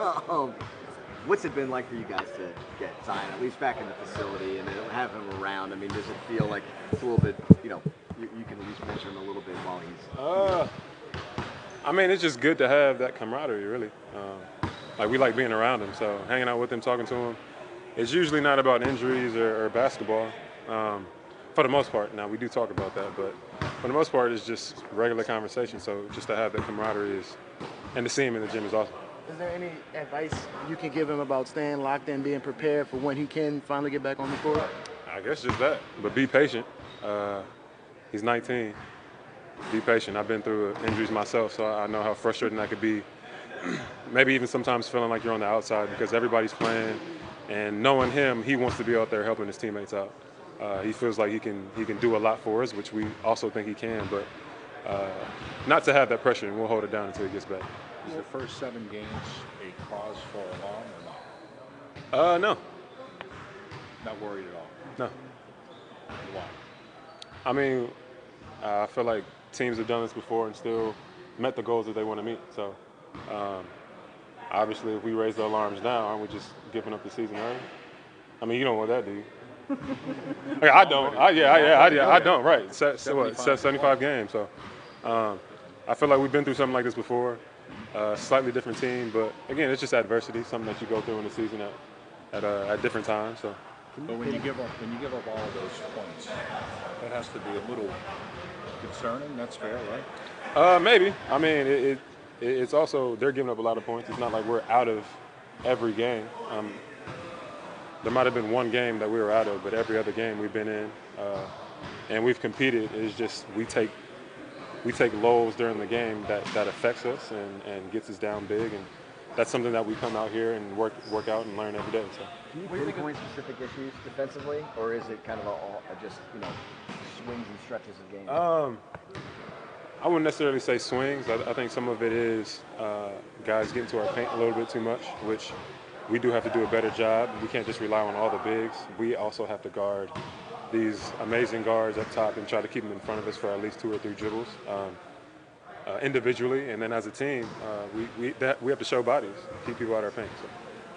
um, what's it been like for you guys to get Zion at least back in the facility and then have him around? I mean, does it feel like it's a little bit, you can at least mention him a little bit while he's here? I mean, it's just good to have that camaraderie, really. Like, we like being around him, so hanging out with him, talking to him. It's usually not about injuries or basketball, for the most part. Now, we do talk about that, but for the most part, it's just regular conversation. So just to have that camaraderie and to see him in the gym is awesome. Is there any advice you can give him about staying locked in, being prepared for when he can finally get back on the court? I guess just that, but be patient. He's 19. Be patient. I've been through injuries myself, so I know how frustrating that could be. Maybe even sometimes feeling like you're on the outside because everybody's playing, and knowing him, he wants to be out there helping his teammates out. He feels like he can do a lot for us, which we also think he can, but not to have that pressure, and we'll hold it down until he gets back. Is the first 7 games a cause for alarm or not? No. Not worried at all? No. Why? I mean, I feel like teams have done this before and still met the goals that they want to meet. So, obviously, if we raise the alarms now, aren't we just giving up the season early? I mean, you don't want that, do you? I don't. I don't. Right. 75 games. So, I feel like we've been through something like this before. Slightly different team, but again, it's just adversity, something that you go through in the season at different times. So. But when you give up all of those points, that has to be a little concerning. That's fair, right? Maybe. I mean, it's also they're giving up a lot of points. It's not like we're out of every game. There might have been one game that we were out of, but every other game we've been in, and we've competed. It's just we take lows during the game that affects us and gets us down big, and that's something that we come out here and work out and learn every day. So. Do you pinpoint specific issues defensively, or is it kind of just swings and stretches of games? I wouldn't necessarily say swings. I think some of it is guys getting to our paint a little bit too much, which we do have to do a better job. We can't just rely on all the bigs. We also have to guard these amazing guards up top and try to keep them in front of us for at least 2 or 3 dribbles individually, and then as a team, we have to show bodies, keep people out of our paint. So.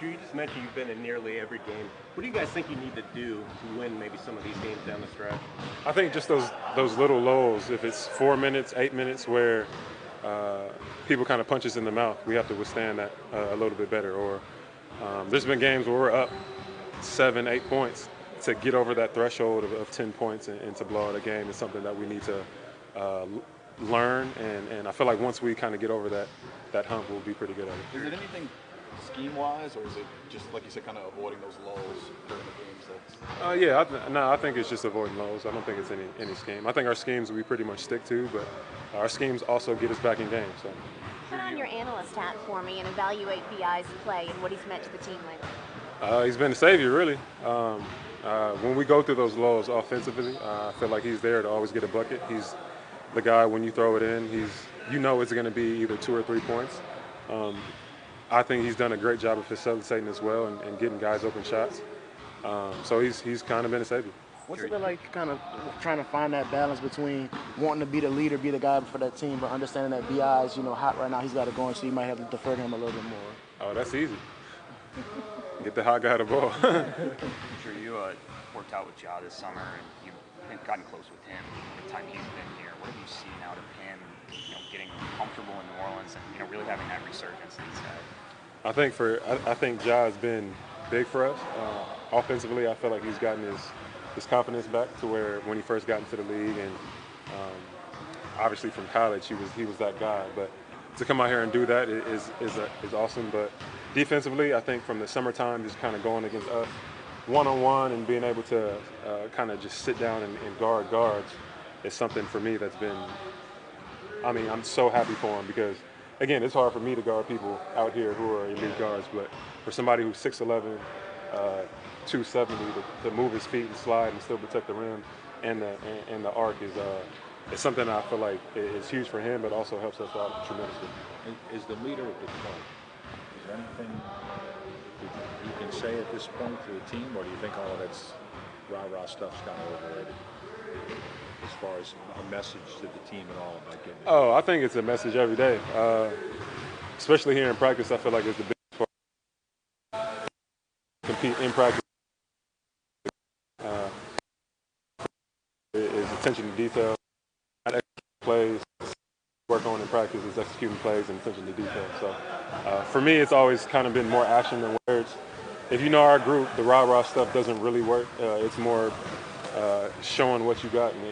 You just mentioned you've been in nearly every game. What do you guys think you need to do to win maybe some of these games down the stretch? I think just those little lows. If it's 4 minutes, 8 minutes, where people kind of punch us in the mouth, we have to withstand that a little bit better. Or there's been games where we're up 7, 8 points. To get over that threshold of 10 points and to blow out a game is something that we need to learn. And I feel like once we kind of get over that hump, we'll be pretty good at it. Is it anything scheme-wise, or is it just, like you said, kind of avoiding those lows during the games? I think it's just avoiding lows. I don't think it's any scheme. I think our schemes we pretty much stick to, but our schemes also get us back in games. So. Put on your analyst hat for me and evaluate BI's play and what he's meant to the team lately. He's been a savior, really. When we go through those lows offensively, I feel like he's there to always get a bucket. He's the guy when you throw it in, it's going to be either 2 or 3 points. I think he's done a great job of facilitating as well and getting guys open shots. So he's kind of been a savior. What's it been like kind of trying to find that balance between wanting to be the leader, be the guy for that team, but understanding that BI's, hot right now, he's got it going, so you might have to defer to him a little bit more? Oh, that's easy. Get the hot guy the ball. Sure, you worked out with Ja this summer, and you've gotten close with him the time he's been here. What have you seen out of him, getting comfortable in New Orleans and really having that resurgence that he's had? I think Ja has been big for us. Offensively, I feel like he's gotten his confidence back to where when he first got into the league, and obviously from college he was that guy. But to come out here and do that is awesome. But defensively, I think from the summertime, just kind of going against us one-on-one and being able to kind of just sit down and guard guards is something for me that's been. I mean, I'm so happy for him because. Again, it's hard for me to guard people out here who are elite guards, but for somebody who's 6'11", 270, to move his feet and slide and still protect the rim and the arc is something I feel like is huge for him, but also helps us out tremendously. Is the leader of the club? Is there anything you can say at this point to the team, or do you think all of that's rah-rah stuff's kind of overrated? As far as a message to the team and all about getting. Oh, I think it's a message every day, especially here in practice. I feel like it's the biggest part. compete in practice is attention to detail. Not executing plays. Work on in practice is executing plays and attention to detail. So for me, it's always kind of been more action than words. If you know our group, the rah-rah stuff doesn't really work. It's more showing what you got and